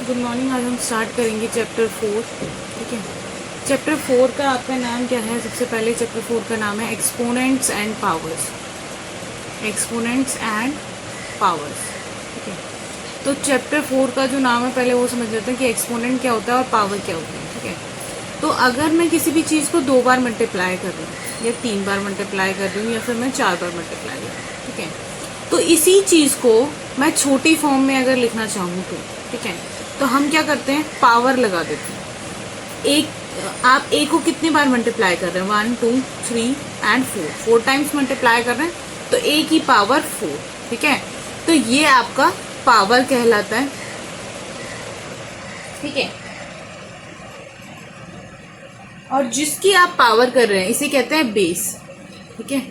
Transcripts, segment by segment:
Good morning. आज हम start करेंगे चैप्टर 4। ठीक है, चैप्टर 4 का आपका नाम क्या है? सबसे पहले चैप्टर 4 का नाम है exponents and powers. Exponents and powers. ठीक है, तो चैप्टर 4 का जो नाम है पहले वो समझ लेते हैं कि एक्सपोनेंट क्या होता है और पावर क्या होती है। ठीक है, तो अगर मैं किसी भी चीज़ को 2 बार मल्टीप्लाई कर रही हूँ या 3 बार मल्टीप्लाई कर रही हूँ या फिर मैं 4 बार मल्टीप्लाई कर रही हूँ, ठीक है, तो इसी चीज़ को मैं छोटी फॉर्म में अगर लिखना चाहूँ तो, ठीक है, तो हम क्या करते हैं, पावर लगा देते हैं। आप ए को कितनी बार मल्टीप्लाई कर रहे हैं? 1 2 3 एंड 4 टाइम्स मल्टीप्लाई कर रहे हैं, तो ए की पावर 4। ठीक है, तो ये आपका पावर कहलाता है। ठीक है, और जिसकी आप पावर कर रहे हैं इसे कहते हैं बेस। ठीक है,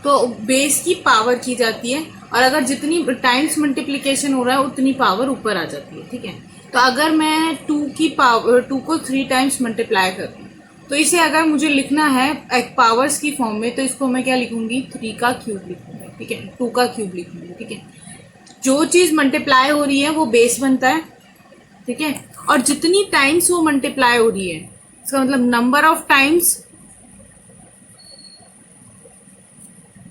तो बेस की पावर की जाती है और अगर जितनी टाइम्स मल्टीप्लिकेशन हो रहा है उतनी पावर ऊपर आ जाती है। ठीक है, तो अगर मैं 2 को 3 टाइम्स मल्टीप्लाई करती हूँ तो इसे अगर मुझे लिखना है एक पावर्स की फॉर्म में, तो इसको मैं क्या लिखूंगी? 3 का क्यूब लिखूंगी। ठीक है, 2 का क्यूब लिखूंगी। ठीक है, जो चीज मल्टीप्लाई हो रही है वो बेस बनता है। ठीक है, और जितनी टाइम्स वो मल्टीप्लाई हो रही है, इसका मतलब नंबर ऑफ टाइम्स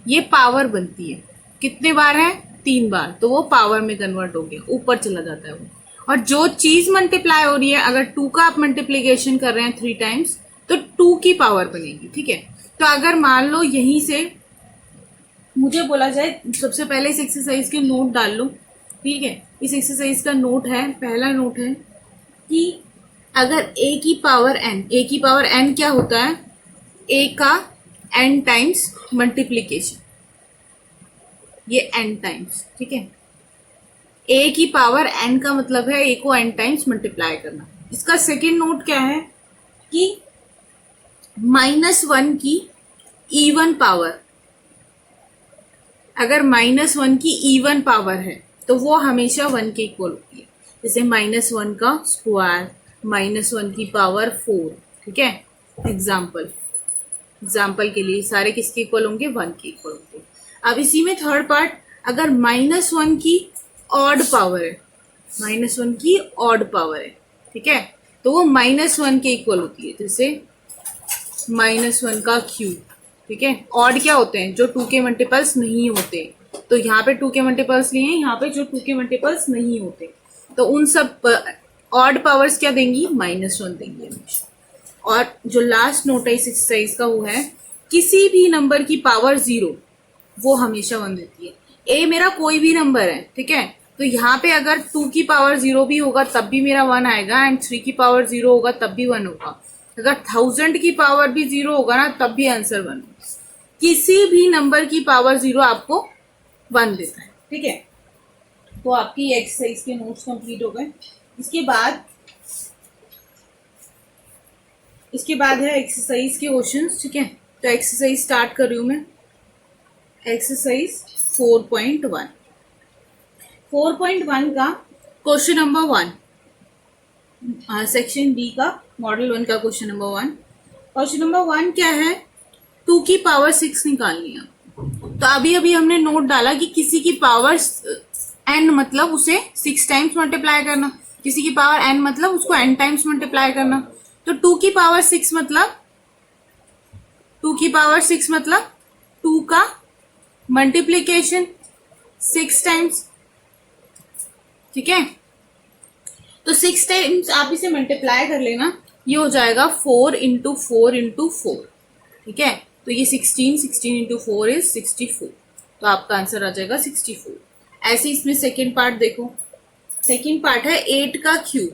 ये पावर बनती है। कितने बार है? 3 बार, तो वो पावर में कन्वर्ट हो गया, ऊपर चला जाता है वो। और जो चीज मल्टीप्लाई हो रही है, अगर 2 का आप मल्टीप्लीकेशन कर रहे हैं 3 टाइम्स, तो 2 की पावर बनेगी। ठीक है, तो अगर मान लो यहीं से मुझे बोला जाए, सबसे पहले इस एक्सरसाइज के नोट डाल लो। ठीक है, इस एक्सरसाइज का नोट है, पहला नोट है कि अगर ए की पावर एन क्या होता है? ए का एन टाइम्स मल्टीप्लीकेशन, ये एन टाइम्स। ठीक है, ए की पावर एन का मतलब है ए को एन टाइम्स मल्टीप्लाई करना। इसका सेकेंड नोट क्या है कि -1 की इवन पावर, अगर -1 की इवन पावर है तो वो हमेशा 1 के इक्वल होती है। जैसे -1 का स्क्वायर, -1 की पावर 4। ठीक है, एग्जाम्पल के लिए सारे किसके इक्वल होंगे? 1 के इक्वल होंगे। अब इसी में थर्ड पार्ट, अगर -1 की ऑड पावर है, -1 की ऑड पावर है, ठीक है, तो वो -1 के इक्वल होती है। जैसे -1 का क्यूब। ठीक है, ऑड क्या होते हैं? जो 2 के मल्टीपल्स नहीं होते। तो यहाँ पे 2 के मल्टीपल्स लिए हैं, यहाँ पे जो 2 के मल्टीपल्स नहीं होते, तो उन सब ऑड पावर्स क्या देंगी? -1 देंगी हमेशा। और जो लास्ट नोट है इस एक्सरसाइज का वो है, किसी भी नंबर की पावर 0 वो हमेशा 1 देती है। ए मेरा कोई भी नंबर है, ठीक है, तो यहाँ पे अगर 2 की पावर 0 भी होगा तब भी मेरा 1 आएगा, एंड 3 की पावर 0 होगा तब भी 1 होगा। अगर 1000 की पावर भी 0 होगा ना, तब भी आंसर 1 होगा। किसी भी नंबर की पावर 0 आपको 1 देता है। ठीक है, तो आपकी एक्सरसाइज के नोट्स कंप्लीट हो गए। इसके बाद है एक्सरसाइज के क्वेश्चंस। ठीक है, तो एक्सरसाइज स्टार्ट कर रही हूं मैं। एक्सरसाइज 4.1 का क्वेश्चन नंबर 1, सेक्शन बी का मॉडल 1 का क्वेश्चन नंबर 1। क्वेश्चन नंबर 1 क्या है? 2 की पावर 6 निकालनी है। तो अभी अभी हमने नोट डाला कि किसी की पावर n मतलब उसे 6 टाइम्स मल्टीप्लाई करना, किसी की पावर n मतलब उसको n टाइम्स मल्टीप्लाई करना। तो 2 की पावर 6 मतलब 2 का मल्टीप्लीकेशन 6 टाइम्स। ठीक है, तो 6 टाइम्स आप इसे मल्टीप्लाई कर लेना, ये हो जाएगा 4 इंटू 4 इंटू 4। ठीक है, तो ये 16 इंटू 4 इज 64, तो आपका आंसर आ जाएगा 64। ऐसे इसमें सेकेंड पार्ट देखो, सेकेंड पार्ट है 8 का क्यूब।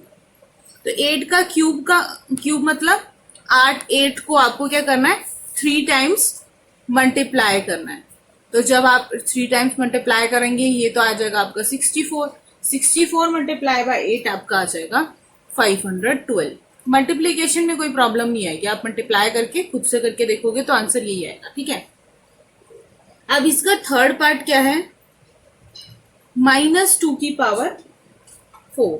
तो 8 का क्यूब मतलब 8 को आपको क्या करना है? 3 टाइम्स मल्टीप्लाई करना है। तो जब आप 3 टाइम्स मल्टीप्लाई करेंगे ये तो आ जाएगा आपका 64 मल्टीप्लाई बाय 8 आपका आ जाएगा 512। मल्टीप्लीकेशन में कोई प्रॉब्लम नहीं आएगी, आप मल्टीप्लाई करके खुद से करके देखोगे तो आंसर यही आएगा। ठीक है, अब इसका थर्ड पार्ट क्या है? -2 की पावर 4।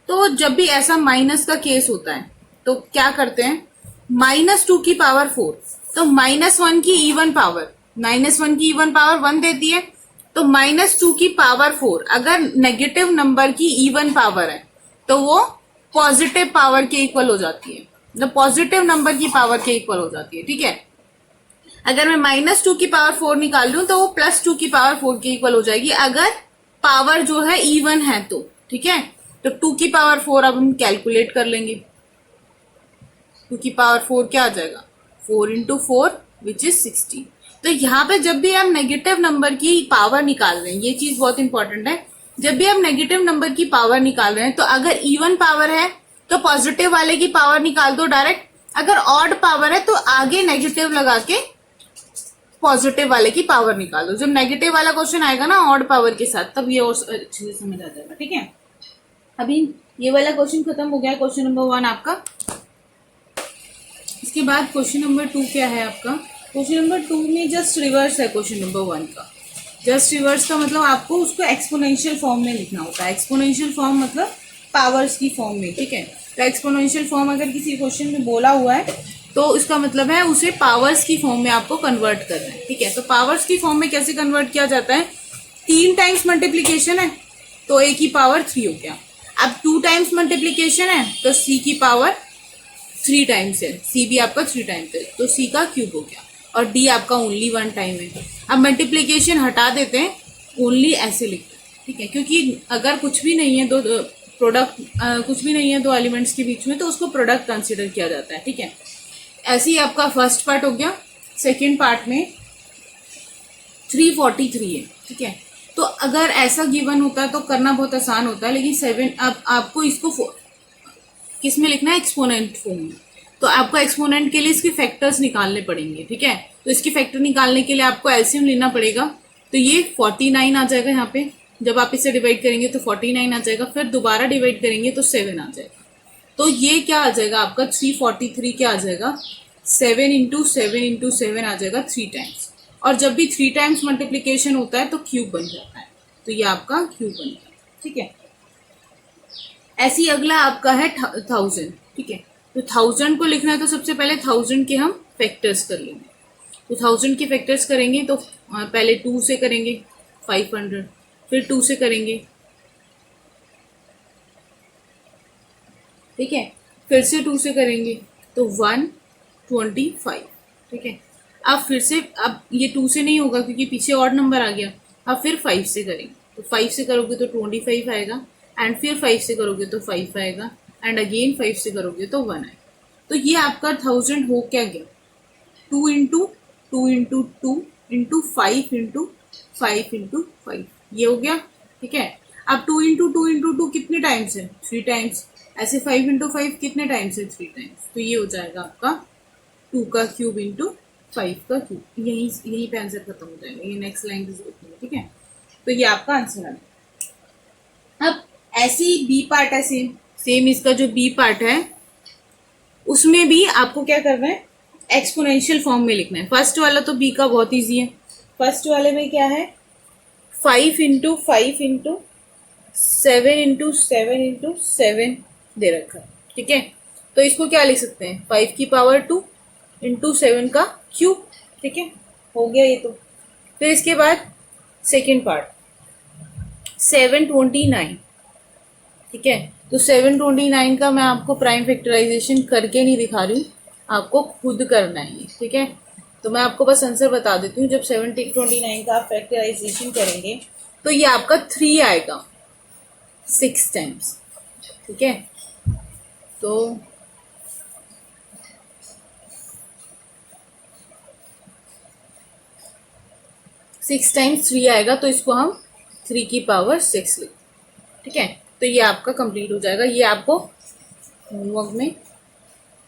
तो जब भी ऐसा माइनस का केस होता है तो क्या करते हैं? -2 की पावर 4, तो -1 की इवन पावर 1 देती है, तो -2 की पावर 4 अगर नेगेटिव नंबर की इवन पावर है तो वो पॉजिटिव पावर के इक्वल हो जाती है, मतलब पॉजिटिव नंबर की पावर के इक्वल हो जाती है, ठीक है। अगर मैं -2 की पावर 4 निकाल रही हूं तो वो +2 की पावर 4 के इक्वल हो जाएगी अगर पावर जो है इवन है तो, ठीक है। तो 2 की पावर 4 अब हम कैलकुलेट कर लेंगे। 2 की पावर 4 क्या आ जाएगा, 4 इंटू 4 विच इज 16। तो यहाँ पे जब भी हम नेगेटिव नंबर की पावर निकाल रहे हैं, ये चीज बहुत इंपॉर्टेंट है, जब भी हम नेगेटिव नंबर की पावर निकाल रहे हैं तो अगर इवन पावर है तो पॉजिटिव वाले की पावर निकाल दो डायरेक्ट, अगर ऑड पावर है तो आगे नेगेटिव लगा के पॉजिटिव वाले की पावर निकालो। जब नेगेटिव वाला क्वेश्चन आएगा ना ऑड पावर के साथ तब ये और अच्छे से समझ आ जाएगा, ठीक है। अभी ये वाला क्वेश्चन खत्म हो गया, क्वेश्चन नंबर 1 आपका। इसके बाद क्वेश्चन नंबर 2 क्या है आपका, क्वेश्चन नंबर 2 में जस्ट रिवर्स है क्वेश्चन नंबर 1 का। जस्ट रिवर्स का मतलब आपको उसको एक्सपोनेंशियल फॉर्म में लिखना होता है। एक्सपोनेंशियल फॉर्म मतलब पावर्स की फॉर्म में, ठीक है। तो एक्सपोनेंशियल फॉर्म अगर किसी क्वेश्चन में बोला हुआ है तो इसका मतलब है उसे पावर्स की फॉर्म में आपको कन्वर्ट करना है, ठीक है। तो पावर्स की फॉर्म में कैसे कन्वर्ट किया जाता है, 3 टाइम्स मल्टीप्लीकेशन है तो a की पावर 3 हो गया। अब 2 टाइम्स मल्टीप्लीकेशन है तो c की पावर 3 टाइम्स है, c भी आपका 3 टाइम्स है तो c का क्यूब हो गया, और d आपका ओनली 1 टाइम है। अब मल्टीप्लीकेशन हटा देते हैं, ओनली ऐसे लिखते हैं, ठीक है, क्योंकि अगर कुछ भी नहीं है दो प्रोडक्ट कुछ भी नहीं है दो एलिमेंट्स के बीच में तो उसको प्रोडक्ट कंसिडर किया जाता है, ठीक है। ऐसे ही आपका फर्स्ट पार्ट हो गया। सेकेंड पार्ट में 343 है, ठीक है। तो अगर ऐसा गिवन होता है तो करना बहुत आसान होता है, लेकिन 7 अब आपको इसको किस में लिखना है, एक्सपोनेंट फॉर्म में। तो आपको एक्सपोनेंट के लिए इसके फैक्टर्स निकालने पड़ेंगे, ठीक है। तो इसके फैक्टर निकालने के लिए आपको एलसीएम लेना पड़ेगा। तो ये 49 आ जाएगा यहाँ पे, जब आप इसे डिवाइड करेंगे तो 49 आ जाएगा, फिर दोबारा डिवाइड करेंगे तो 7 आ जाएगा। तो ये क्या आ जाएगा आपका 343 क्या आ जाएगा, 7 इंटू 7 इंटू 7 आ जाएगा 3 टाइम्स। और जब भी 3 टाइम्स मल्टीप्लीकेशन होता है तो क्यूब बन जाता है, तो ये आपका क्यूब बन जाता है, ठीक है। ऐसे ही अगला आपका है 1000, ठीक है। तो 1000 को लिखना है तो सबसे पहले 1000 के हम फैक्टर्स कर लेंगे। तो 1000 के फैक्टर्स करेंगे तो पहले 2 से करेंगे 500, फिर 2 से करेंगे, ठीक है, फिर से 2 से करेंगे तो 125, ठीक है। अब फिर से, अब ये 2 से नहीं होगा क्योंकि पीछे और नंबर आ गया। अब फिर 5 से करेंगे तो 5 से करोगे तो 25 आएगा, एंड फिर 5 से करोगे तो 5 आएगा, एंड अगेन 5 से करोगे तो 1 आएगा। तो ये आपका 1000 हो क्या गया, 2 into 2 into 2 into 5 into 5 into 5, ये हो गया, ठीक है। अब 2 इंटू 2 इंटू 2 कितने टाइम्स है, 3 टाइम्स। ऐसे 5 इंटू 5 कितने टाइम्स है, 3 टाइम्स। तो ये हो जाएगा आपका 2 का क्यूब इंटू 5 का क्यूब। यहीं पे आंसर खत्म हो जाएगा, ये नेक्स्ट लाइन की जरूरत नहीं है, ठीक है। तो ये आपका आंसर है। अब ऐसे ही बी पार्ट है, सेम इसका जो बी पार्ट है उसमें भी आपको क्या करना है, एक्सपोनेंशियल फॉर्म में लिखना है। फर्स्ट वाला तो बी का बहुत इजी है। फर्स्ट वाले में क्या है, 5 इंटू 5 इंटू 7 इंटू 7 इंटू 7 दे रखा है, ठीक है। तो इसको क्या लिख सकते हैं, 5 की पावर 2 इंटू 7 का क्यूब, ठीक है, हो गया ये तो। फिर इसके बाद सेकेंड पार्ट 729, ठीक है। तो 729 का मैं आपको प्राइम फैक्टराइजेशन करके नहीं दिखा रही हूँ, आपको खुद करना है, ठीक है। तो मैं आपको बस आंसर बता देती हूँ, जब 729 का आप फैक्टराइजेशन करेंगे तो ये आपका 3 आएगा 6 टाइम्स, ठीक है। तो सिक्स टाइम्स 3 आएगा, तो इसको हम 3 की पावर 6 लिखते, ठीक है। तो ये आपका कंप्लीट हो जाएगा। ये आपको होमवर्क में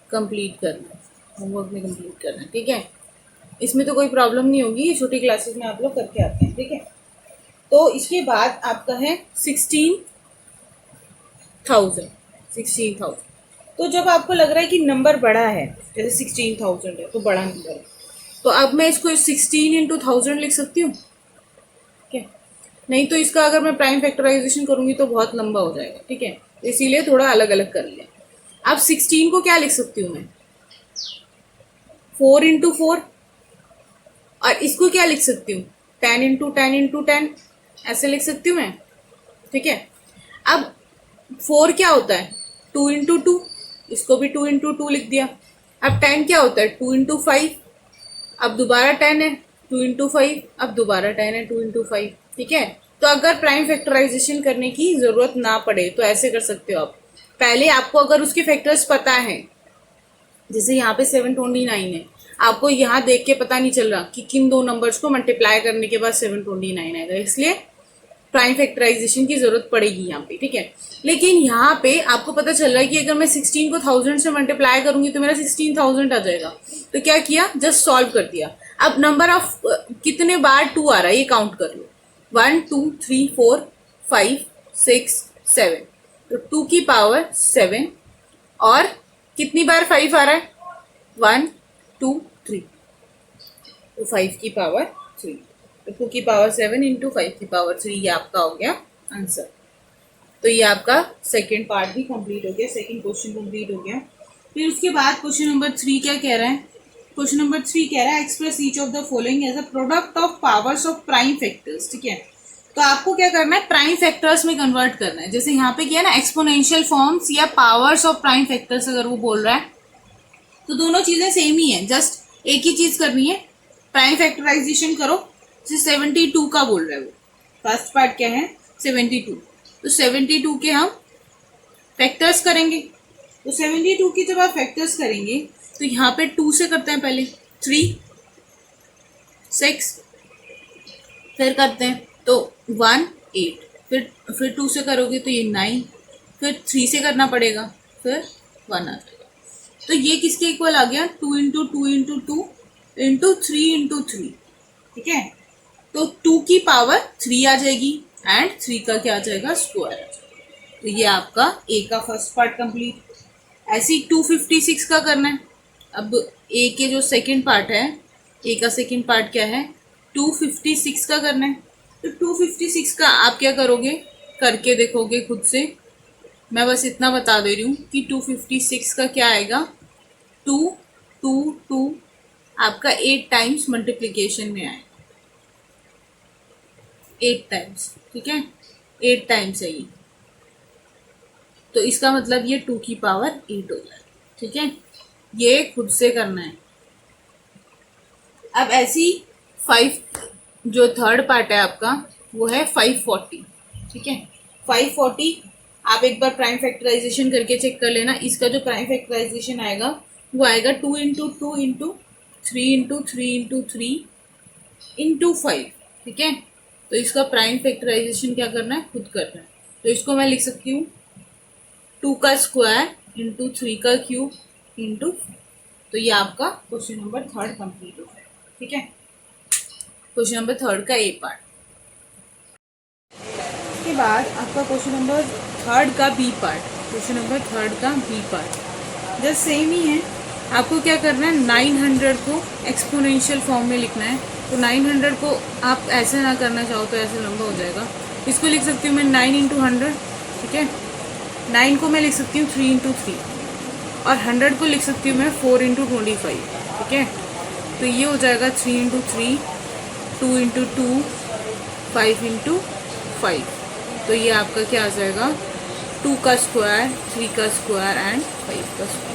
कंप्लीट करना है, ठीक है। इसमें तो कोई प्रॉब्लम नहीं होगी, ये छोटी क्लासेस में आप लोग करके आते हैं, ठीक है। तो इसके बाद आपका है 16,000। तो जब आपको लग रहा है कि नंबर बड़ा है, जैसे 16,000 है तो बड़ा नंबर है, तो अब मैं इसको 16 इंटू 1000 लिख सकती हूँ, ठीक है। नहीं तो इसका अगर मैं प्राइम फैक्टराइजेशन करूंगी तो बहुत लंबा हो जाएगा, ठीक है। तो इसीलिए थोड़ा अलग अलग कर लिया। अब 16 को क्या लिख सकती हूँ मैं, 4 इंटू 4, और इसको क्या लिख सकती हूँ, 10 इंटू 10 इंटू 10, ऐसे लिख सकती हूँ मैं, ठीक है। अब 4 क्या होता है, 2 इंटू 2, इसको भी 2 इंटू 2 लिख दिया। अब 10 क्या होता है, 2 इंटू 5, अब दोबारा 10 है 2 इंटू 5, अब दोबारा 10 है 2 इंटू 5, ठीक है। तो अगर प्राइम फैक्टराइजेशन करने की जरूरत ना पड़े तो ऐसे कर सकते हो आप। पहले आपको अगर उसके फैक्टर्स पता है, जैसे यहाँ पे 729 है, आपको यहाँ देख के पता नहीं चल रहा कि किन दो नंबर्स को मल्टीप्लाई करने के बाद 729 आएगा, इसलिए प्राइम फैक्टराइजेशन की जरूरत पड़ेगी यहाँ पे, ठीक है। लेकिन यहाँ पे आपको पता चल रहा है कि अगर मैं 16 को 1000 से मल्टीप्लाई करूंगी तो मेरा 16,000 आ जाएगा। तो क्या किया, जस्ट सॉल्व कर दिया। अब नंबर ऑफ कितने बार 2 आ रहा है ये काउंट कर लो, 1 2 3 4 5 6 7, तो 2 की पावर 7। और कितनी बार 5 आ रहा है, 1 2 3, तो 5 की पावर 3, तो 2 की पावर 7 इंटू 5 की पावर 3, ये आपका हो गया आंसर। तो ये आपका सेकेंड पार्ट भी कंप्लीट हो गया, सेकेंड क्वेश्चन कंप्लीट हो गया। फिर उसके बाद क्वेश्चन नंबर 3 क्या कह रहा है, क्वेश्चन नंबर 3 कह रहा है express each of the following as a product of powers of prime factors, ठीक है। तो आपको क्या करना है, प्राइम फैक्टर्स में कन्वर्ट करना है। जैसे यहाँ पे क्या है ना, एक्सपोनेंशियल फॉर्म्स या पावर्स ऑफ प्राइम फैक्टर्स अगर वो बोल रहा है तो दोनों चीजें सेम ही है, जस्ट एक ही चीज करनी है, प्राइम फैक्टराइजेशन करो। जैसे 72 का बोल रहा है वो, फर्स्ट पार्ट क्या है 72, तो 72 के हम फैक्टर्स करेंगे। तो 72 की जब आप फैक्टर्स करेंगे तो यहाँ पे 2 से करते हैं, पहले 3 6, फिर करते हैं तो 1 8, फिर 2 से करोगे तो ये 9, फिर 3 से करना पड़ेगा, फिर 1 आ जाएगा। तो ये किसके इक्वल आ गया, 2 इंटू 2 इंटू 2 इंटू 3 इंटू 3, ठीक है। तो 2 की पावर 3 आ जाएगी एंड 3 का क्या आ जाएगा, स्क्वायर आ जाएगा। तो ये आपका ए का फर्स्ट पार्ट कंप्लीट। ऐसे ही 256 का करना है। अब ए के जो सेकंड पार्ट है, ए का सेकंड पार्ट क्या है, 256 का करना है। तो 256 का आप क्या करोगे, करके देखोगे खुद से। मैं बस इतना बता दे रही हूँ कि 256 का क्या आएगा, 2 2 2 आपका 8 टाइम्स मल्टीप्लीकेशन में आएगा, 8 टाइम्स, ठीक है, 8 टाइम्स है ये। तो इसका मतलब ये 2 की पावर 8 हो जाए, ठीक है। ये खुद से करना है। अब ऐसी 5, जो थर्ड पार्ट है आपका वो है 540, ठीक है। 540 आप एक बार प्राइम फैक्टराइजेशन करके चेक कर लेना। इसका जो प्राइम फैक्टराइजेशन आएगा वो आएगा 2 into 2 into 3 into 3 into 3 into 5, ठीक है। तो इसका प्राइम फैक्टराइजेशन क्या करना है, खुद करना है। तो इसको मैं लिख सकती हूँ 2 का स्क्वायर इंटू 3 का क्यूब इंटू, तो ये आपका क्वेश्चन नंबर 3 कंप्लीट हो गया, ठीक है। क्वेश्चन नंबर 3 का ए पार्ट। उसके बाद आपका क्वेश्चन नंबर 3 का बी पार्ट, क्वेश्चन नंबर 3 का बी पार्ट जस्ट सेम ही है। आपको क्या करना है, 900 को एक्सपोनेंशियल फॉर्म में लिखना है। तो 900 को आप ऐसे ना करना चाहो तो ऐसे लंबा हो जाएगा। इसको लिख सकती हूँ मैं 9 इंटू 100, ठीक है। 9 को मैं लिख सकती हूँ 3 इंटू 3, और 100 को लिख सकती हूँ मैं 4 इंटू 25, ठीक है। तो ये हो जाएगा 3 इंटू 3, 2 इंटू 2, 5 इंटू 5। तो ये आपका क्या आ जाएगा, 2 का स्क्वायर, 3 का स्क्वायर एंड 5 का स्क्वायर।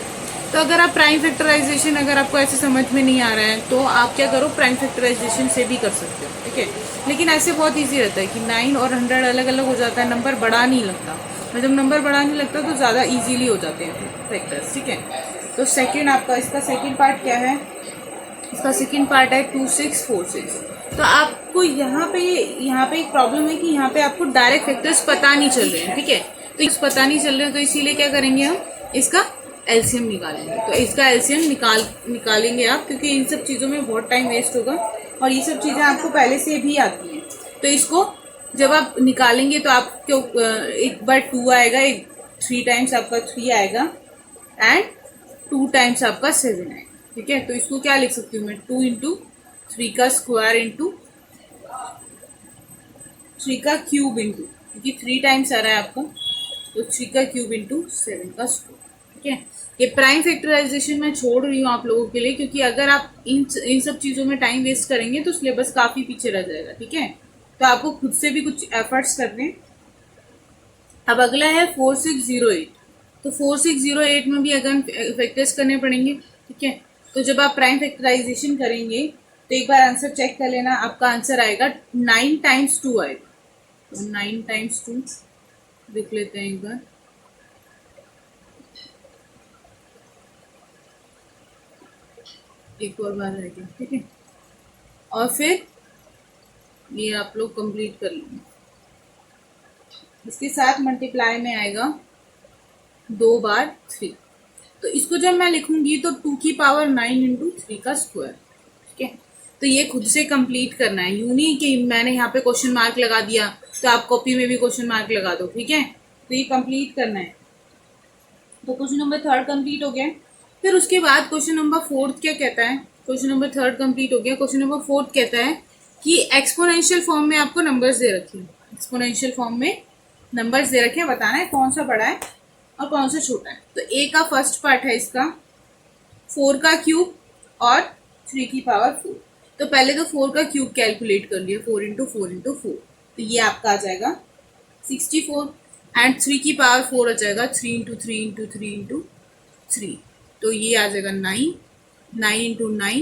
तो अगर आप प्राइम फैक्टराइजेशन अगर आपको ऐसे समझ में नहीं आ रहा है तो आप क्या करो, प्राइम फैक्टराइजेशन से भी कर सकते हो, ठीक है। लेकिन ऐसे बहुत ईजी रहता है कि 9 और 100 अलग अलग हो जाता है, नंबर बड़ा नहीं लगता। और जब नंबर बड़ा नहीं लगता तो ज़्यादा ईजीली हो जाते हैं फैक्टर्स, ठीक है। तो सेकेंड आपका इसका सेकेंड पार्ट क्या है, इसका सेकेंड पार्ट है 2646। तो आपको यहाँ पे एक प्रॉब्लम है कि यहाँ पे आपको डायरेक्ट फैक्टर्स पता नहीं चल रहे हैं, ठीक है। तो इस पता नहीं चल रहे हैं तो इसीलिए क्या करेंगे, हम इसका एलसीएम निकालेंगे। तो इसका एलसीएम निकालेंगे आप, क्योंकि इन सब चीज़ों में बहुत टाइम वेस्ट होगा और ये सब चीज़ें आपको पहले से भी आती हैं। तो इसको जब आप निकालेंगे तो आपको एक बार 2 आएगा, एक 3 टाइम्स आपका 3 आएगा एंड 2 टाइम्स आपका 7 आएगा, ठीक है। तो इसको क्या लिख सकती हूँ मैं, 2 इंटू 3 का स्क्वायर इंटू 3 का क्यूब इंटू, क्योंकि 3 टाइम्स आ रहा है आपका, तो 3 का क्यूब इंटू 7 का स्क्वायर, ठीक ठीक है। ये प्राइम फैक्टराइजेशन मैं छोड़ रही हूँ आप लोगों के लिए, क्योंकि अगर आप इन सब चीज़ों में टाइम वेस्ट करेंगे तो सिलेबस काफ़ी पीछे रह जाएगा, ठीक है। तो आपको खुद से भी कुछ एफर्ट्स करने हैं। अब अगला है 4608। तो 4608 में भी अगर फैक्टर्स करने पड़ेंगे, ठीक है। तो जब आप प्राइम फैक्टराइजेशन करेंगे तो एक बार आंसर चेक कर लेना, आपका आंसर आएगा 9 टाइम्स 2 आएगा। तो 9 टाइम्स 2 देख लेते हैं एक बार। एक और बार रह गया, ठीक है। और फिर ये आप लोग कंप्लीट कर लेंगे। इसके साथ मल्टीप्लाई में आएगा 2 बार 3। तो इसको जब मैं लिखूंगी तो 2 की पावर 9 इंटू 3 का स्क्वायर, ठीक है। तो ये खुद से कंप्लीट करना है, यूं नहीं कि मैंने यहाँ पे क्वेश्चन मार्क लगा दिया तो आप कॉपी में भी क्वेश्चन मार्क लगा दो, ठीक है। तो ये कंप्लीट करना है। तो क्वेश्चन नंबर 3 कंप्लीट हो गया। फिर उसके बाद क्वेश्चन नंबर 4 क्या कहता है? क्वेश्चन नंबर 3 कंप्लीट हो गया। क्वेश्चन नंबर 4 कहता है कि एक्सपोनेंशियल फॉर्म में आपको नंबर्स दे रखे हैं। एक्सपोनेंशियल फॉर्म में नंबर्स दे रखे हैं, बताना है कौन सा बड़ा है और कौन सा छोटा है। तो ए का फर्स्ट पार्ट है इसका 4 का क्यूब और 3 की पावर 4। तो पहले तो 4 का क्यूब कैलकुलेट कर लिया, 4 इंटू 4 इंटू 4। तो ये आपका आ जाएगा 64 एंड 3 की पावर 4 आ जाएगा 3 इंटू 3 इंटू 3 इंटू 3। तो ये आ जाएगा 9, 9 इंटू 9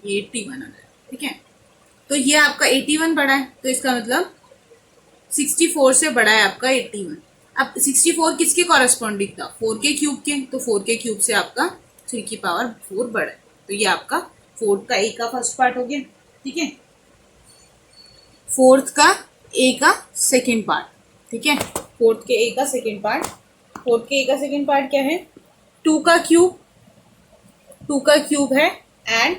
ये 81 आ जाएगा, ठीक है। तो ये आपका 81 बड़ा है, तो इसका मतलब 64 से बड़ा है आपका 81। अब 64 किसके कॉरेस्पॉन्डिंग था? 4 के क्यूब के। तो 4 के क्यूब से आपका 3 की पावर 4 बड़ा है। तो ये आपका 4 का ए का फर्स्ट पार्ट हो गया, ठीक है। 4 का ए का सेकेंड पार्ट, ठीक है। 4 के ए का सेकेंड पार्ट, 4 के ए का सेकेंड पार्ट क्या है? 2 का क्यूब, 2 का क्यूब है एंड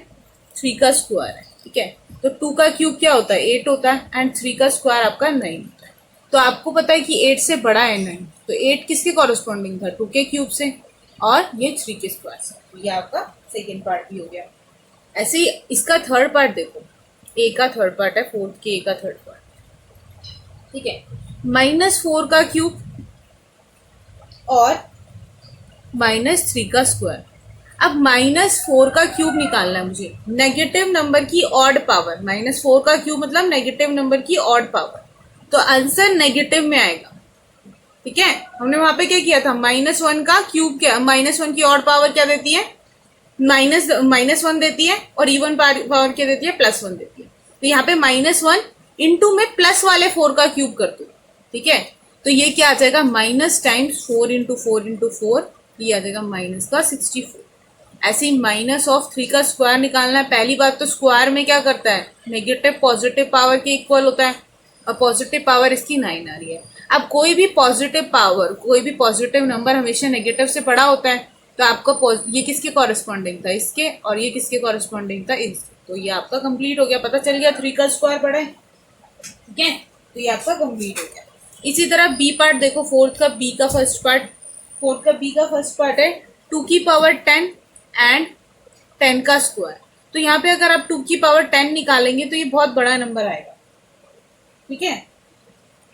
3 का स्क्वायर है, ठीक है। तो 2 का क्यूब क्या होता है? 8 होता है एंड 3 का स्क्वायर आपका 9 होता है। तो आपको पता है कि 8 से बड़ा है 9, तो 8 किसके कॉरेस्पॉन्डिंग था? 2 के क्यूब से और ये 3 के स्क्वायर से। तो ये आपका सेकेंड पार्ट भी हो गया। ऐसे ही इसका थर्ड पार्ट देखो, ए का थर्ड पार्ट है 4 के ए का थर्ड पार्ट, ठीक है। -4 का क्यूब और -3 का स्क्वायर। अब -4 का क्यूब निकालना है मुझे, नेगेटिव नंबर की ऑड पावर। -4 का क्यूब मतलब नेगेटिव नंबर की ऑड पावर, तो आंसर नेगेटिव में आएगा, ठीक है। हमने वहां पे क्या किया था? -1 का क्यूब क्या, -1 की ऑड पावर क्या देती है? -1 देती है और इवन पावर क्या देती है? +1 देती है। तो यहाँ पे -1 इंटू में प्लस वाले 4 का क्यूब कर दो, ठीक है। तो ये क्या आ जाएगा? माइनस टाइम्स 4 इंटू 4 इंटू 4, ये आ जाएगा माइनस का 64। ऐसे ही -3 का स्क्वायर निकालना है। पहली बात तो स्क्वायर में क्या करता है? नेगेटिव पॉजिटिव पावर के इक्वल होता है और पॉजिटिव पावर इसकी 9 आ रही है। अब कोई भी पॉजिटिव पावर, कोई भी पॉजिटिव नंबर हमेशा नेगेटिव से बड़ा होता है। तो आपका ये किसके कॉरेस्पॉन्डिंग था? इसके। और ये किसके कॉरेस्पॉन्डिंग था? इसके। तो ये आपका कंप्लीट हो गया, पता चल गया 3 का स्क्वायर बड़ा है, ठीक है। तो ये आपका कंप्लीट हो गया। इसी तरह बी पार्ट देखो, 4 का बी का फर्स्ट पार्ट, 4 का बी का फर्स्ट पार्ट है 2 की पावर 10 एंड 10 का स्क्वायर। तो यहाँ पे अगर आप 2 की पावर 10 निकालेंगे तो ये बहुत बड़ा नंबर आएगा, ठीक है।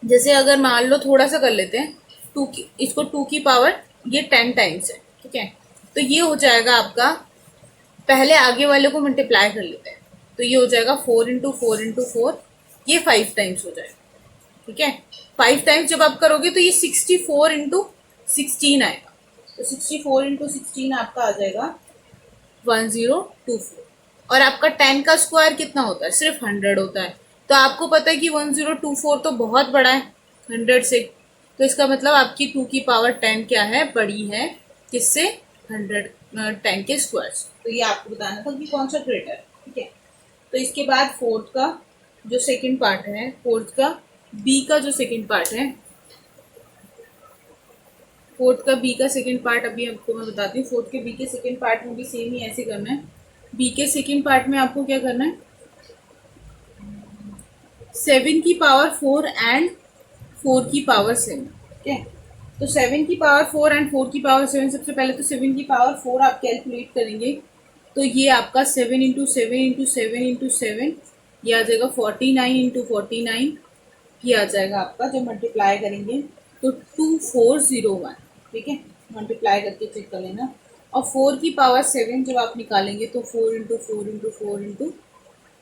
जैसे अगर मान लो थोड़ा सा कर लेते हैं, इसको 2 की पावर ये 10 टाइम्स है, ठीक है। तो ये हो जाएगा आपका, पहले आगे वाले को मल्टीप्लाई कर लेते हैं। तो ये हो जाएगा 4 इंटू 4 इंटू 4, ये 5 टाइम्स हो जाएगा, ठीक है। 5 टाइम्स जब आप करोगे तो ये 64 इंटू 16 आएगा। तो 64 इंटू 16 आपका आ जाएगा 1024। और आपका 10 का स्क्वायर कितना होता है? सिर्फ 100 होता है। तो आपको पता है कि 1024 तो बहुत बड़ा है 100 से। तो इसका मतलब आपकी 2 की पावर 10 क्या है? बड़ी है किससे? 10 के स्क्वायर से। तो ये आपको बताना था कि कौन सा ग्रेटर है, ठीक है। तो इसके बाद 4 का जो सेकंड पार्ट है, 4 का बी का जो सेकंड पार्ट है, 4 का बी का सेकंड पार्ट अभी आपको मैं बताती हूँ। 4 के बी के सेकंड पार्ट में भी सेम ही ऐसे करना है। बी के सेकंड पार्ट में आपको क्या करना है? 7 की पावर 4 एंड 4 की पावर 7, ठीक है। तो 7 की पावर 4 एंड 4 की पावर 7, सबसे पहले तो 7 की पावर 4 आप कैलकुलेट करेंगे। तो ये आपका 7 इंटू 7 इंटू 7 इंटू 7, ये आ जाएगा 49 इंटू 49, ये आ जाएगा आपका, जब मल्टीप्लाई करेंगे तो 2401, ठीक है, मल्टीप्लाई करके चेक कर लेना। और 4 की पावर 7 जब आप निकालेंगे तो 4 into 4 into 4 into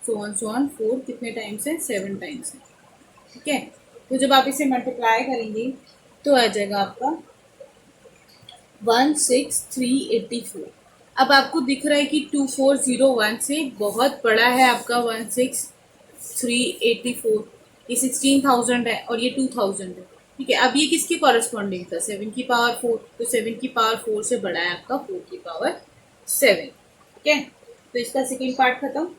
so on 4 कितने टाइम्स है, 7 टाइम्स है। ठीक है, तो जब आप इसे मल्टीप्लाई करेंगे तो आ जाएगा आपका 16384। अब आपको दिख रहा है कि 2401 से बहुत बड़ा है आपका 16384। ये 16,000 है और ये 2000 है। ठीक है, अब ये किसके कॉरेस्पॉन्डिंग था, 7 की पावर 4, तो 7 की पावर 4 से बड़ा है आपका 4 की पावर 7। ठीक है, तो इसका सेकेंड पार्ट खत्म।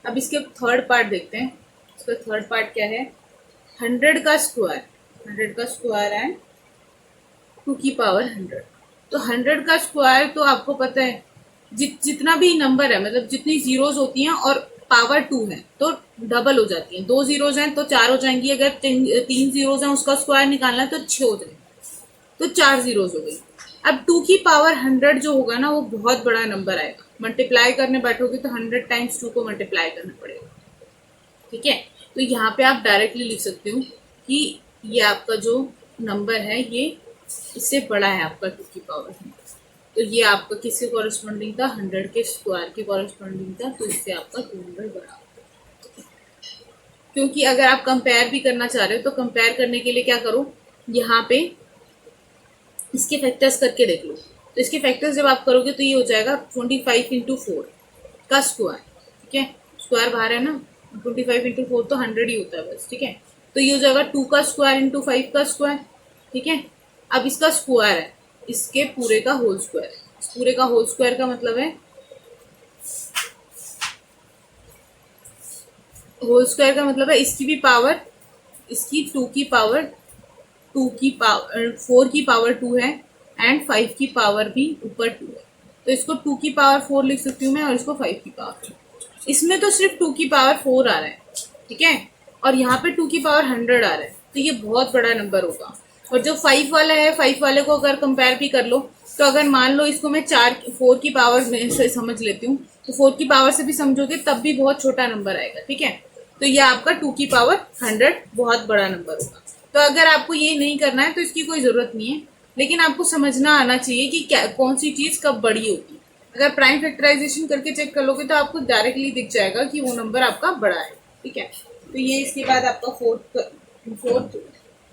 अब इसके थर्ड पार्ट देखते हैं। इसका थर्ड पार्ट क्या है, 100 का स्क्वायर, 100 का स्क्वायर एंड 2 की पावर 100। तो 100 का स्क्वायर तो आपको पता है जितना भी नंबर है, मतलब जितनी जीरोज होती हैं और पावर 2 है तो डबल हो जाती हैं। 2 जीरोज हैं तो 4 हो जाएंगी, अगर 3 जीरोज हैं उसका स्क्वायर निकालना है तो 6 हो जाएंगे, तो 4 जीरोज हो गई। अब 2 की पावर 100 जो होगा ना वो बहुत बड़ा नंबर आएगा। मल्टीप्लाई करने बैठोगे तो 100 टाइम्स 2 को मल्टीप्लाई करना पड़ेगा। ठीक है, तो यहाँ पे आप डायरेक्टली लिख सकते हो कि ये आपका जो नंबर है ये इससे बड़ा है आपका 2 की पावर 100। तो ये आपका किसके कॉरेस्पॉन्डिंग था, 100 के स्क्वायर के कॉरेस्पॉन्डिंग था, तो इससे आपका 200 बड़ा। क्योंकि अगर आप कंपेयर भी करना चाह रहे हो तो कंपेयर करने के लिए क्या करो, यहाँ पे इसके फैक्टर्स करके देख लो। तो इसके फैक्टर्स जब आप करोगे तो ये हो जाएगा 25 इंटू 4 का स्क्वायर। ठीक है, स्क्वायर बाहर है ना, 25 इंटू 4 तो 100 ही होता है बस। ठीक है, तो ये हो जाएगा 2 का स्क्वायर इंटू 5 का स्क्वायर। ठीक है, अब इसका स्क्वायर है, इसके पूरे का होल स्क्वायर है। इस पूरे का होल स्क्वायर का मतलब है, होल स्क्वायर का मतलब है इसकी भी पावर, इसकी 2 की पावर 2 की पावर 4 की पावर 2 है एंड 5 की पावर भी ऊपर 2 है। तो इसको 2 की पावर 4 लिख सकती हूँ मैं और इसको 5 की पावर 4। इसमें तो सिर्फ 2 की पावर 4 आ रहा है। ठीक है, और यहाँ पे 2 की पावर 100 आ रहा है, तो ये बहुत बड़ा नंबर होगा। और जो 5 वाला है, 5 वाले को अगर कंपेयर भी कर लो तो अगर मान लो इसको मैं 4 की पावर से समझ लेती हूँ तो 4 की पावर से भी समझोगे तब भी बहुत छोटा नंबर आएगा। ठीक है, तो ये आपका 2 की पावर 100 बहुत बड़ा नंबर होगा। तो अगर आपको ये नहीं करना है तो इसकी कोई ज़रूरत नहीं है, लेकिन आपको समझना आना चाहिए कि क्या कौन सी चीज़ कब बड़ी होगी। अगर प्राइम फैक्टराइजेशन करके चेक कर लोगे तो आपको डायरेक्टली दिख जाएगा कि वो नंबर आपका बड़ा है। ठीक है, तो ये इसके बाद आपका फोर्थ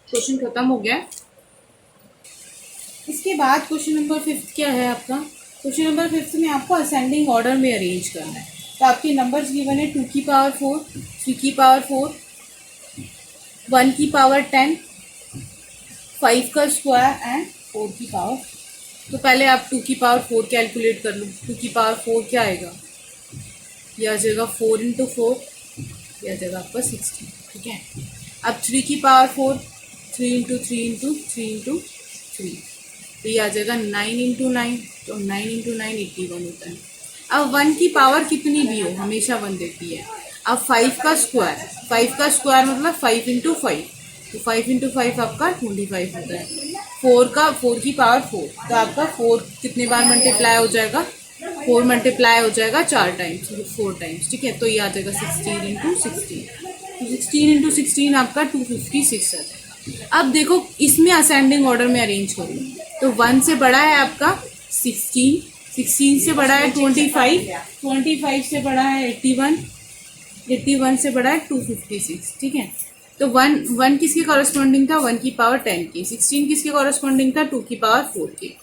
क्वेश्चन खत्म हो गया। इसके बाद क्वेश्चन नंबर 5 क्या है आपका, क्वेश्चन नंबर 5 में आपको असेंडिंग ऑर्डर में अरेंज करना है। तो आपके नंबर्स गिवन है 2 की पावर 4, 3 की पावर 4, 1 की पावर 10, 5 का स्क्वायर एंड 4 की पावर। तो पहले आप 2 की पावर 4 कैलकुलेट कर लो। 2 की पावर 4 क्या आएगा, यह आ जाएगा 4 इंटू 4, यह आ जाएगा आपका 16। ठीक है, अब 3 की पावर 4, 3 इंटू 3 इंटू 3 इंटू 3, तो ये आ जाएगा 9 इंटू 9, तो 9 इंटू 9 81 होता है। अब 1 की पावर कितनी भी हो हमेशा 1 देती है। अब 5 का स्क्वायर, 5 का स्क्वायर मतलब 5 इंटू 5, तो 5 इंटू 5 आपका 25 होता है। 4 की पावर 4, तो आपका 4 कितने बार मल्टीप्लाई हो जाएगा, 4 मल्टीप्लाई हो जाएगा 4 टाइम्स, 4 टाइम्स। ठीक है, तो ये आ जाएगा 16 इंटू 16, तो 16 इंटू 16 आपका 256 आ जाएगा। अब देखो इसमें असेंडिंग ऑर्डर में अरेंज करो तो 1 से बड़ा है आपका 16, 16 से बड़ा है 25, 25 से बड़ा है 81, 81 से बड़ा है 256। ठीक है, तो 1 किसके कॉरेस्पॉन्डिंग था, 1 की पावर 10 की। 16 किसके कॉरेस्पॉन्डिंग था, 2 की पावर 4 की।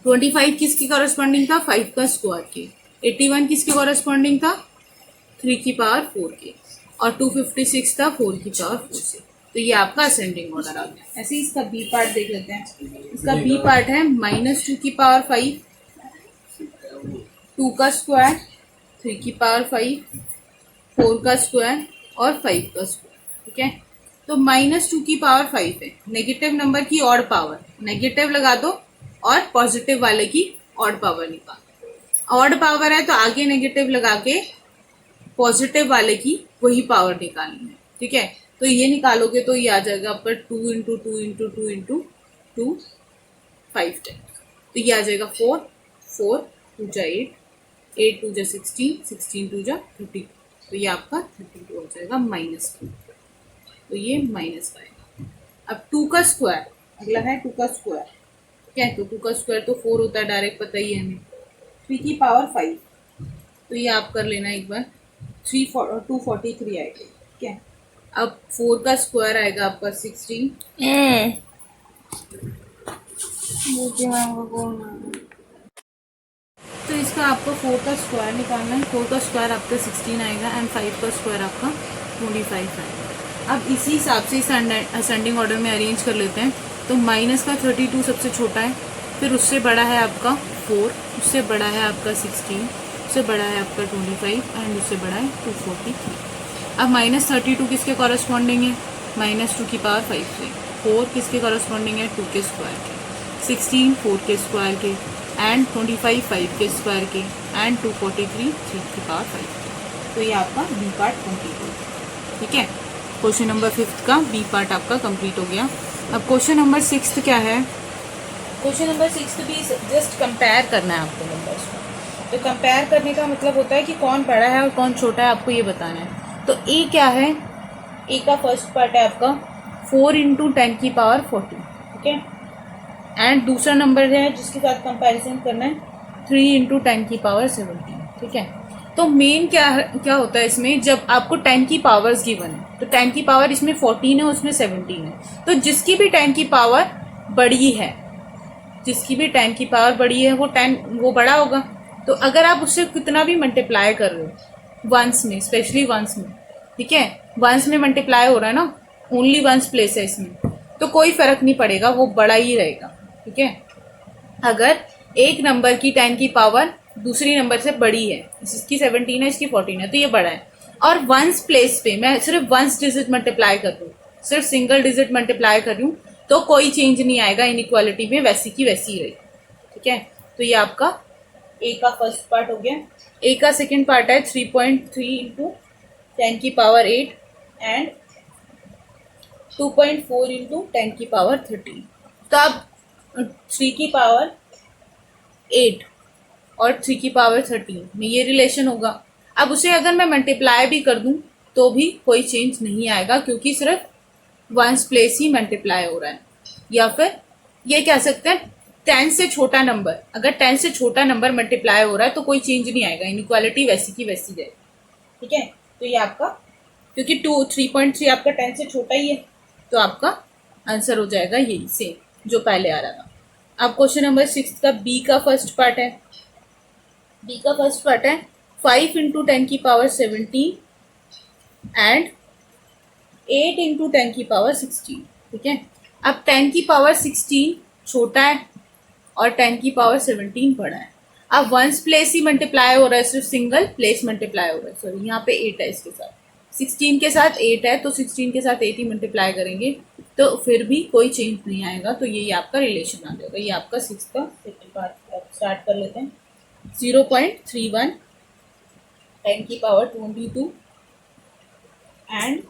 25 किसके कॉरेस्पॉन्डिंग था, 5 का स्क्वायर के। 81 किसके कॉरेस्पॉन्डिंग था, 3 की पावर 4 के। और 256 था 4 की पावर 4 से। तो ये आपका असेंडिंग ऑर्डर आ गया। ऐसे ही इसका बी पार्ट देख लेते हैं। इसका बी पार्ट है -2 की पावर 5, 2 का स्क्वायर, 3 की पावर 5, 4 का स्क्वायर और 5 का स्क्वायर। ठीक है, तो -2 की पावर 5 है, नेगेटिव नंबर की ऑड पावर, नेगेटिव लगा दो और पॉजिटिव वाले की ऑड पावर निकालो। ऑड पावर है तो आगे नेगेटिव लगा के पॉजिटिव वाले की वही पावर निकालनी है। ठीक है, तो ये निकालोगे तो ये आ जाएगा आपका 2 इंटू 2 इंटू 2 इंटू 2 5 टाइम्स, तो ये आ जाएगा 4, 4 2 जा 8, 8 2 जा 16, 16 2 जा 32, तो ये आपका 32 हो जाएगा -2, तो ये माइनस का आएगा। अब 2 का स्क्वायर, अगला है 2 का स्क्वायर, क्या है, तो 2 का स्क्वायर तो 4 होता है, डायरेक्ट पता ही है हमें। 3 की पावर 5, तो ये आप कर लेना एक बार। 243 आएगा, ठीक है। अब 4 का स्क्वायर आएगा आपका 16। तो इसका आपको 4 का स्क्वायर निकालना है। 4 का स्क्वायर आपका 16 आएगा एंड 5 का स्क्वायर आपका 25 आएगा। अब इसी हिसाब से असेंडिंग ऑर्डर में अरेंज कर लेते हैं। तो माइनस का 32 सबसे छोटा है, फिर उससे बड़ा है आपका 4, उससे बड़ा है आपका 16, उससे बड़ा है आपका 25 एंड उससे बड़ा है 243। अब माइनस 32 किसके कॉरस्पॉन्डिंग है, माइनस 2 की पावर 5 से। 4 किसके कॉरस्पॉन्डिंग है, 2 के स्क्वायर के। 16 4 के स्क्वायर के एंड 25 5 के स्क्वायर के एंड 243 3 की पावर 5 के। तो ये आपका बी पार्ट कंप्लीट हो गया, ठीक है। क्वेश्चन नंबर 5 का बी पार्ट आपका कंप्लीट हो गया। अब क्वेश्चन नंबर 6 क्या है, क्वेश्चन नंबर 6 भी जस्ट कंपेयर करना है आपको नंबर्स को। तो कंपेयर करने का मतलब होता है कि कौन बड़ा है और कौन छोटा है, आपको ये बताना है। तो ए क्या है, ए का फर्स्ट पार्ट है आपका 4 × 10 की पावर 40, ठीक है। एंड दूसरा नंबर है जिसके साथ कंपैरिजन करना है 3 × 10 की पावर 17, ठीक है। तो मेन क्या होता है इसमें, जब आपको 10 की पावर्स गिवन है, तो 10 की पावर इसमें 14 है, उसमें 17 है। तो जिसकी भी 10 की पावर बड़ी है, जिसकी भी 10 की पावर बड़ी है वो बड़ा होगा। तो अगर आप उससे कितना भी मल्टीप्लाई कर रहे हो वंस में, स्पेशली वंस में, ठीक है, वंस में मल्टीप्लाई हो रहा है ना, ओनली वंस प्लेस है इसमें, तो कोई फर्क नहीं पड़ेगा, वो बड़ा ही रहेगा, ठीक है। अगर एक नंबर की 10 की पावर दूसरी नंबर से बड़ी है, इसकी 17 है, इसकी 14 है, तो ये बड़ा है। और वंस प्लेस पे मैं सिर्फ वंस डिजिट मल्टीप्लाई कर रही हूँ, सिर्फ सिंगल डिजिट मल्टीप्लाई कर रही हूँ, तो कोई चेंज नहीं आएगा इनइक्वालिटी में, वैसी की वैसी रहेगी, ठीक है। तो ये आपका ए का फर्स्ट पार्ट हो गया। ए का सेकेंड पार्ट है 3.3 × 10 की पावर 8 एंड 2.4 × 10 की पावर 13। तो अब 3 की पावर 8 और 3 की पावर 13 में ये रिलेशन होगा। अब उसे अगर मैं मल्टीप्लाई भी कर दूं तो भी कोई चेंज नहीं आएगा, क्योंकि सिर्फ वंस प्लेस ही मल्टीप्लाई हो रहा है। या फिर ये कह सकते हैं 10 से छोटा नंबर, अगर 10 से छोटा नंबर मल्टीप्लाई हो रहा है तो कोई चेंज नहीं आएगा, इनइक्वालिटी वैसी की वैसी जाएगी, ठीक है। तो ये आपका, क्योंकि 3.3 आपका 10 से छोटा ही है, तो आपका आंसर हो जाएगा यही सेम जो पहले आ रहा था। अब क्वेश्चन नंबर 6 का बी का फर्स्ट पार्ट है। बी का फर्स्ट पार्ट है 5 × 10 की पावर 17 एंड 8 × 10 की पावर 16, ठीक है। अब 10 की पावर 16 छोटा है और 10 की पावर 17 बड़ा है। अब वंस प्लेस ही मल्टीप्लाई हो रहा है, सिर्फ सिंगल प्लेस मल्टीप्लाई हो रहा है। सॉरी, यहाँ पे 8 है, इसके साथ 16 के साथ 8 है, तो 16 के साथ 8 ही मल्टीप्लाई करेंगे, तो फिर भी कोई चेंज नहीं आएगा। तो ये आपका रिलेशन आ जाएगा। ये आपका 6 का सेकेंड पार्ट स्टार्ट कर लेते हैं। 0.31 10 की पावर 22 एंड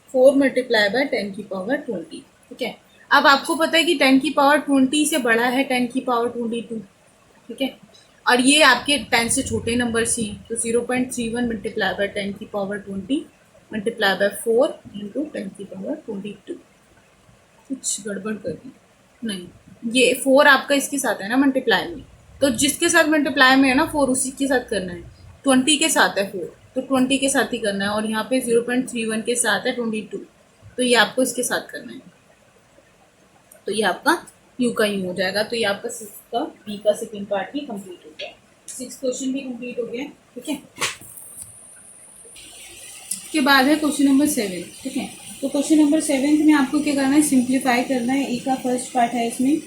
4 मल्टीप्लाई बाय 10 की पावर 20, ठीक है। अब आपको पता है कि 10 की पावर 20 से बड़ा है 10 की पावर 22, ठीक है। और ये आपके 10 से छोटे नंबर ही हैं, तो 0.31 मल्टीप्लाई बाय 10 की पावर 20 मल्टीप्लाई बाय 4 × 10 की पावर 22। कुछ गड़बड़ कर दी नहीं, ये 4 आपका इसके साथ है ना मल्टीप्लाई में, तो जिसके साथ मल्टीप्लाई में है ना 4 उसी के साथ करना है। 20 के साथ है 4, तो 20 के साथ ही करना है। और यहाँ पे 0.31 के साथ है 22, तो ये आपको इसके साथ करना है। तो ये आपका यू का यू हो जाएगा। तो ये आपका 6 का बी का सेकेंड पार्ट भी कंप्लीट हो गया। 6 क्वेश्चन भी कंप्लीट हो गया, ठीक है। के बाद है क्वेश्चन नंबर 7, ठीक है। तो क्वेश्चन नंबर 7 में आपको क्या करना है, सिंप्लीफाई करना है। ए का फर्स्ट पार्ट है इसमें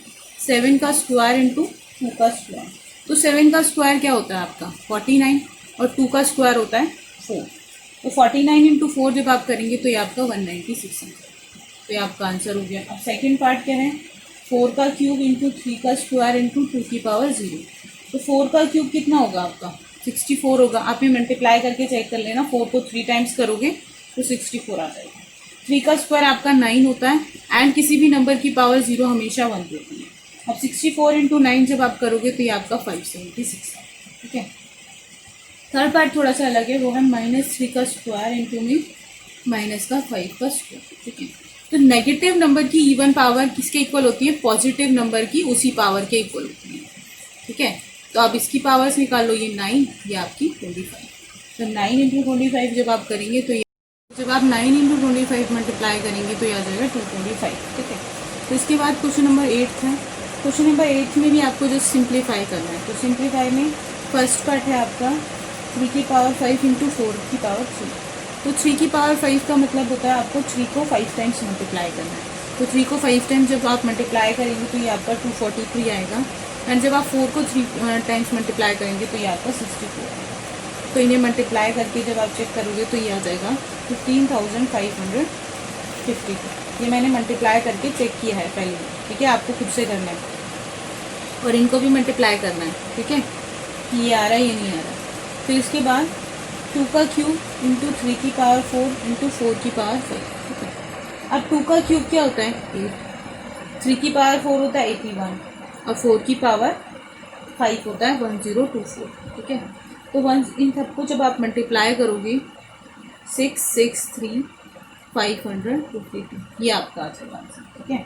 7 का स्क्वायर इंटू 2 का स्क्वायर। तो 7 का स्क्वायर क्या होता है आपका 49 और 2 का स्क्वायर होता है 4। तो 49 × 4 जब आप करेंगे तो ये आपका 196 है। तो ये आपका आंसर हो गया। अब सेकंड पार्ट क्या है, 4 का क्यूब इंटू 3 का स्क्वायर इंटू 2 की पावर 0। तो 4 का क्यूब कितना होगा आपका 64 होगा। आप ये मल्टीप्लाई करके चेक कर लेना, 4 को 3 टाइम्स करोगे तो 64 आ जाएगा। 3 का स्क्वायर आपका 9 होता है एंड किसी भी नंबर की पावर 0 हमेशा 1 होती है। अब 64 × 9 जब आप करोगे तो ये आपका 576 है, ठीक है। थर्ड पार्ट थोड़ा सा अलग है, वो है -3 का स्क्वायर इंटू में -5 का स्क्वायर, ठीक है। तो तो नेगेटिव नंबर की इवन पावर किसके इक्वल होती है? पॉजिटिव नंबर की उसी पावर के इक्वल होती है, ठीक है। तो आप इसकी पावर्स निकाल लो, ये 9, ये आपकी 25। तो 9 इंटू 25 जब आप करेंगे तो जब आप 9 इंटू 25 मल्टीप्लाई करेंगे तो ये आ जाएगा 225, ठीक है। तो इसके बाद क्वेश्चन नंबर 8 है। क्वेश्चन नंबर 8 में भी आपको जस्ट सिंप्लीफाई करना है। तो सिंप्लीफाई में फर्स्ट पार्ट है आपका 3 की पावर 5 इंटू 4 की पावर 3। तो 3 की पावर 5 का मतलब होता है आपको 3 को 5 टाइम्स मल्टीप्लाई करना है। तो 3 को 5 टाइम्स जब आप मल्टीप्लाई करेंगे तो ये आपका 243 आएगा। एंड जब आप 4 को 3 टाइम्स मल्टीप्लाई करेंगे तो ये आपका 64 आएगा। तो इन्हें मल्टीप्लाई करके जब आप चेक करोगे तो ये आ जाएगा 15,552। ये मैंने मल्टीप्लाई करके चेक किया है पहले, ठीक है। आपको खुद से करना है और इनको भी मल्टीप्लाई करना है, ठीक है, कि ये आ रहा है ये नहीं आ रहा। फिर इसके बाद 2 का क्यूब इंटू 3 की पावर 4 इंटू 4 की पावर 5, ठीक है। अब 2 का क्यूब क्या होता है? 8। 3 की पावर 4 होता है 81 और 4 की पावर 5 होता है 1024, ठीक है। तो इन सबको जब आप मल्टीप्लाई करोगे 663,552, ये आपका आ जाएगा आंसर, ठीक है।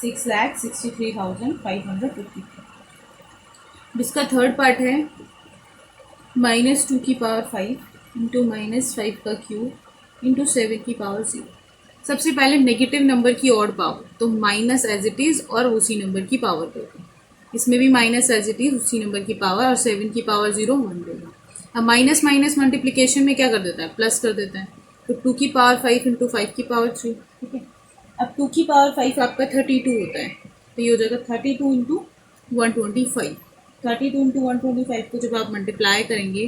6,63,552। जिसका थर्ड पार्ट है -2 की पावर 5 इंटू -5 का क्यूब इंटू 7 की पावर 0। सबसे पहले नेगेटिव नंबर की ऑड पावर, तो माइनस एज इट इज़ और उसी नंबर की पावर देगा। इसमें भी माइनस एज इट इज उसी नंबर की पावर और 7 की पावर 0 1 देगा। अब माइनस माइनस मल्टीप्लिकेशन में क्या कर देता है? प्लस कर देता है। तो 2 की पावर 5 इंटू 5 की पावर 3, ठीक है। अब 2 की पावर 5 आपका 32 होता है, तो ये हो जाएगा 32 इंटू 125। 32 इंटू 125 को जब आप मल्टीप्लाई करेंगे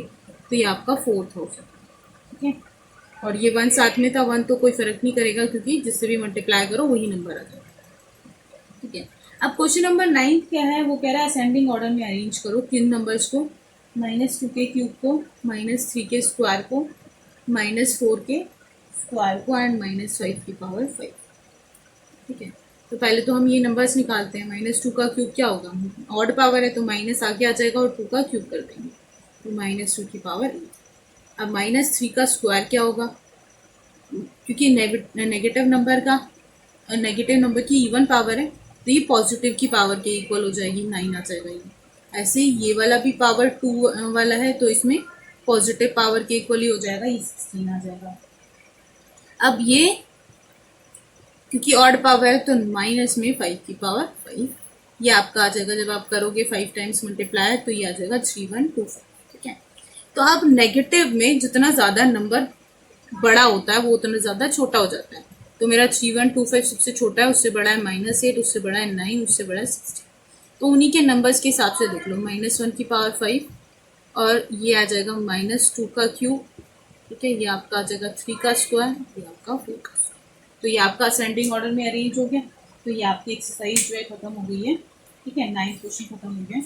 तो ये आपका 4000, ठीक है। और ये 1 साथ में था, 1 तो कोई फर्क नहीं करेगा क्योंकि जिससे भी मल्टीप्लाई करो वही नंबर आ जाएगा, ठीक है। अब क्वेश्चन नंबर 9 क्या है? वो कह रहा है असेंडिंग ऑर्डर में अरेंज करो किन नंबर्स को? -2 के क्यूब को, -3 के स्क्वायर को, -4 के स्क्वायर को एंड -5 की पावर 5, ठीक है। तो पहले तो हम ये नंबर्स निकालते हैं। -2 का क्यूब क्या होगा? ऑड पावर है तो माइनस आगे आ जाएगा और 2 का क्यूब कर देंगे तो -2 की पावर 8। अब -3 का स्क्वायर क्या होगा? क्योंकि नेगेटिव नंबर की इवन पावर है तो ये पॉजिटिव की पावर के इक्वल हो जाएगी, 9 आ जाएगा ये। ऐसे ये वाला भी पावर 2 वाला है तो इसमें पॉजिटिव पावर के इक्वल ही हो जाएगा, ये 16 आ जाएगा। अब ये क्योंकि ऑड पावर है तो माइनस में 5 की पावर 5 ये आपका आ जाएगा। जब आप करोगे 5 टाइम्स मल्टीप्लाई तो ये आ जाएगा 3125, ठीक है। तो अब नेगेटिव में जितना ज़्यादा नंबर बड़ा होता है वो उतना ज़्यादा छोटा हो जाता है। तो मेरा 3125 सबसे छोटा है, उससे बड़ा है -8, उससे बड़ा है 9, उससे बड़ा है 16। तो उन्हीं के नंबर्स के हिसाब से देख लो। -1 की पावर 5 और ये आ जाएगा -2 का क्यूब, ठीक है। ये आपका आ जाएगा 3 का स्क्वायर, ये आपका 4 का स्क्वायर। तो ये आपका असेंडिंग ऑर्डर में अरेंज हो गया। तो ये आपकी एक्सरसाइज जो है खत्म हो गई है, ठीक है। 9 क्वेश्चन खत्म हो गए।